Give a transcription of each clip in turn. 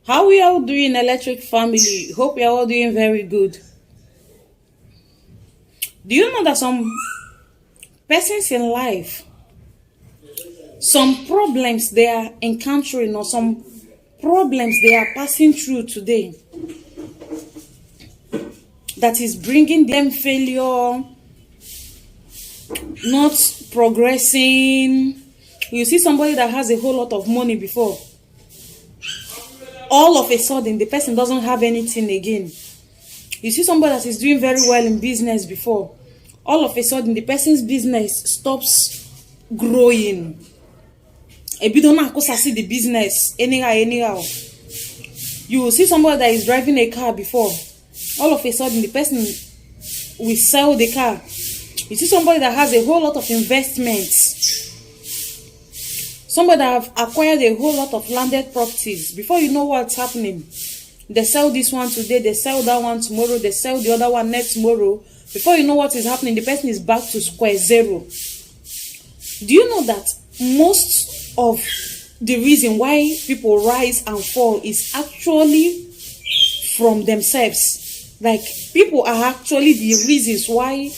How we all doing, electric family? Hope we are all doing very good. Do you know that some persons in life, some problems they are encountering or some problems they are passing through today, that is bringing them failure, not progressing? You see somebody that has a whole lot of money before, all of a sudden the person doesn't have anything again. You see somebody that is doing very well in business before, all of a sudden the person's business stops growing. You don't know how see the business anyhow. You will see somebody that is driving a car before, all of a sudden the person will sell the car. You see somebody that has a whole lot of investments, somebody that have acquired a whole lot of landed properties. Before you know what's happening, they sell this one today, they sell that one tomorrow, they sell the other one next tomorrow. Before you know what is happening, the person is back to square zero. Do you know that most of the reason why people rise and fall is actually from themselves? Like, people are actually the reasons why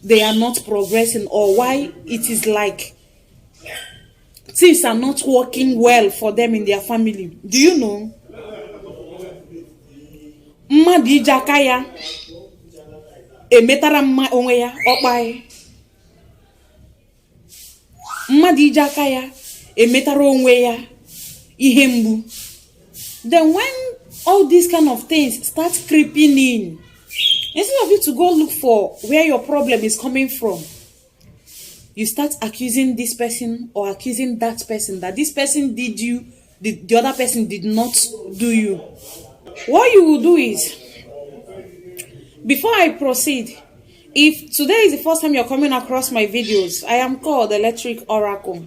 they are not progressing, or why it is like things are not working well for them in their family. Do you know? Mmadi jakaya emetara mma onwe ya okpai. Mmadi jakaya emetara onwe ya ihe mgbu. Then when all these kind of things start creeping in, instead of you to go look for where your problem is coming from, you start accusing this person or accusing that person, that this person did you, the other person did not do you. What you will do is, before I proceed, if today is the first time you're coming across my videos, I am called Electric Oracle.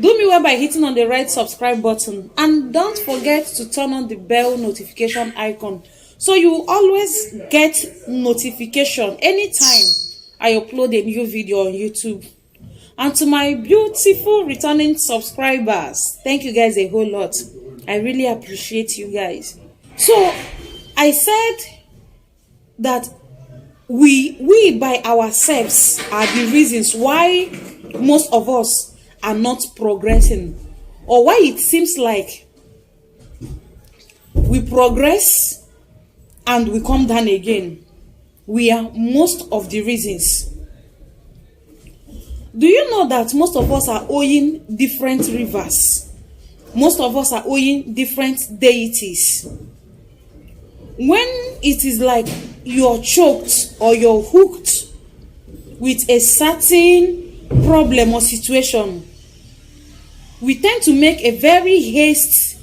Do me well by hitting on the red subscribe button, and don't forget to turn on the bell notification icon so you always get notification anytime I upload a new video on YouTube. And to my beautiful returning subscribers, thank you guys a whole lot. I really appreciate you guys. So I said that we by ourselves are the reasons why most of us are not progressing, or why it seems like we progress and we come down again. We are most of the reasons. Do you know that most of us are owing different rivers? Most of us are owing different deities. When it is like you're choked or you're hooked with a certain problem or situation, we tend to make a very haste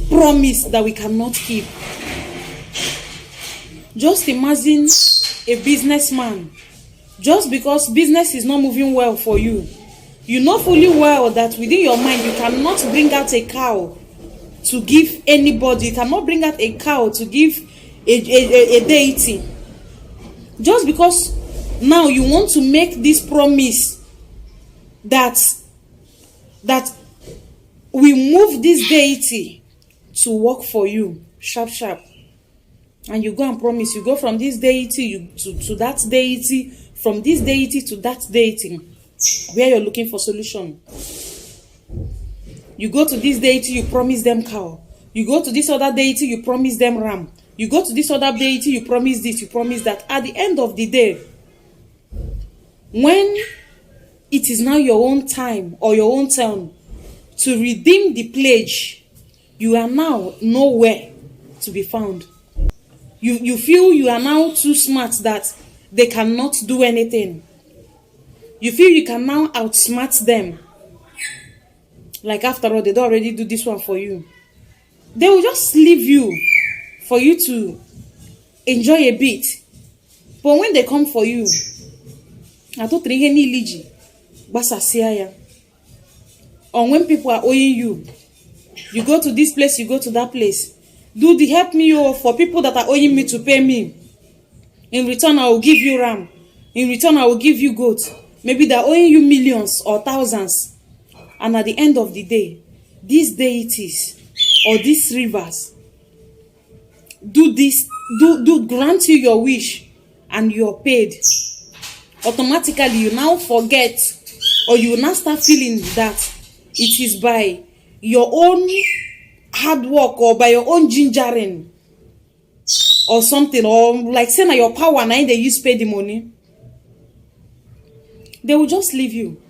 promise that we cannot keep. Just imagine a businessman. Just because business is not moving well for you, you know fully well that within your mind you cannot bring out a cow to give anybody. You cannot bring out a cow to give a deity. Just because now you want to make this promise that we move this deity to work for you sharp, and you go and promise, you go from this deity to that deity, from this deity to that deity, where you're looking for solution. You go to this deity, you promise them cow. You go to this other deity, you promise them ram. You go to this other deity, you promise this, you promise that. At the end of the day, when it is now your own time or your own turn to redeem the pledge, you are now nowhere to be found. You feel you are now too smart that they cannot do anything. You feel you can now outsmart them. Like, after all, they don't already do this one for you. They will just leave you for you to enjoy a bit. But when they come for you, or when people are owing you, you go to this place, you go to that place. Do the help me for people that are owing me to pay me. In return, I will give you ram. In return, I will give you goat. Maybe they're owing you millions or thousands. And at the end of the day, these deities or these rivers do this, do grant you your wish, and you're paid, automatically you now forget, or you now start feeling that it is by your own hard work or by your own gingering or something, or like saying your power now they use pay the money. They will just leave you.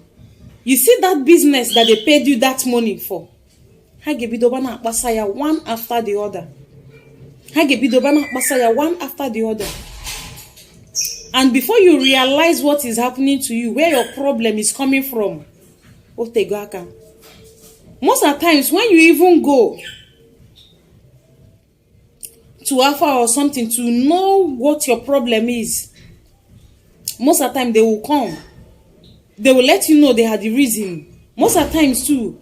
You see that business that they paid you that money for, one after the other. One after the other. And before you realize what is happening to you, where your problem is coming from, most of the times when you even go to Alpha or something to know what your problem is, most of the time they will come. They will let you know they had the reason. Most of the times too,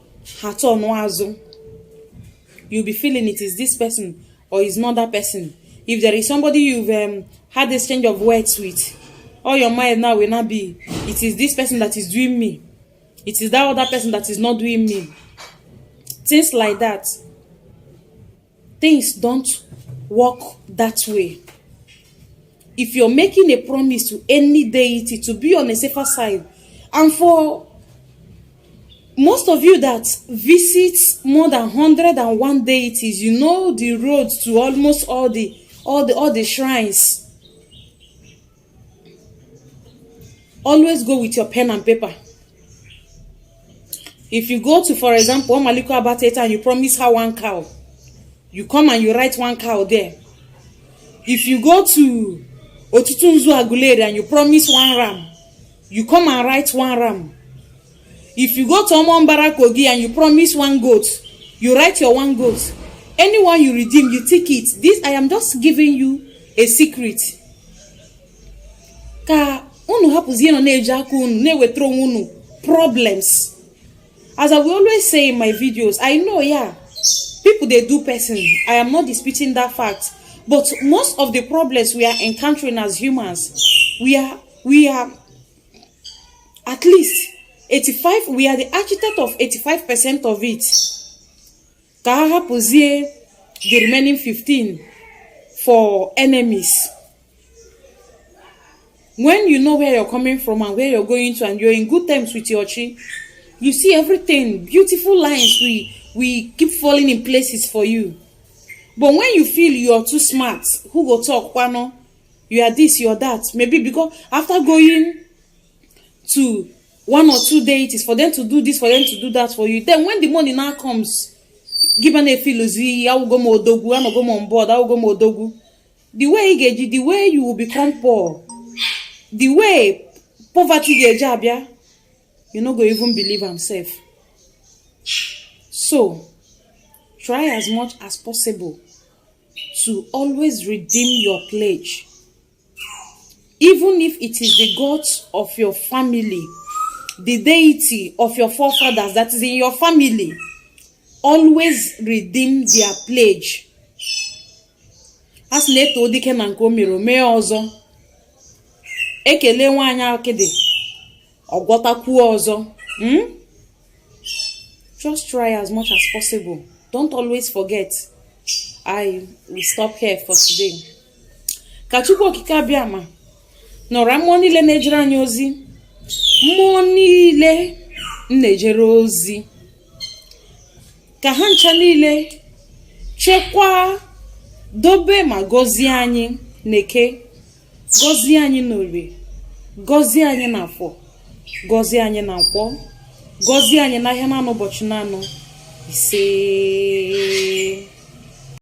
you'll be feeling it is this person or is not that person. If there is somebody you've had this change of words with, all your mind now will not be, it is this person that is doing me. It is that other person that is not doing me. Things like that. Things don't work that way. If you're making a promise to any deity to be on a safer side, and for most of you that visit more than 101 deities, you know the roads to almost all the shrines. Always go with your pen and paper. If you go to, for example, Maliko Abateta and you promise her one cow, you come and you write one cow there. If you go to Otutunzu Aguleri and you promise one ram, you come and write one ram. If you go to Omonbara Kogi and you promise one goat, you write your one goat. Anyone you redeem, you take it. This, I am just giving you a secret. Ka unu hapuzi no nejaku unu newetro unu problems. As I will always say in my videos, I know, yeah, people they do person. I am not disputing that fact. But most of the problems we are encountering as humans, we are at least 85, we are the architect of 85% of it. Kaha Puzie, the remaining 15 for enemies. When you know where you're coming from and where you're going to, and you're in good terms with your chi, you see everything, beautiful lines, we keep falling in places for you. But when you feel you're too smart, who go talk, Kwano, you are this, you are that. Maybe because after going to one or two deities for them to do this, for them to do that for you, then when the money now comes, given a philosophy, I will go more dogu, I will go on board, I will go more dogu. The way you get, the way you will become poor, the way poverty get job, yeah, you're not going to even believe himself. So, try as much as possible to always redeem your pledge. Even if it is the gods of your family, the deity of your forefathers that is in your family, always redeem their pledge. As neto dike na nkomiro me ozo. Ekele nwanya akede. Ogwotakwu ozo. Just try as much as possible. Don't always forget. I will stop here for today. Kachukwu kikabiama. Nora moni le nejera nyozi. Moni le nejera ozi. Ka ha ncha niile chekwa dobe ma gozie anyị neke, gozie anyị n'orie, gozie anyị n'afọ, gozie anyị na nkwọ, gozie anyị n'ahịa na n'ụbọchị na anọ ise.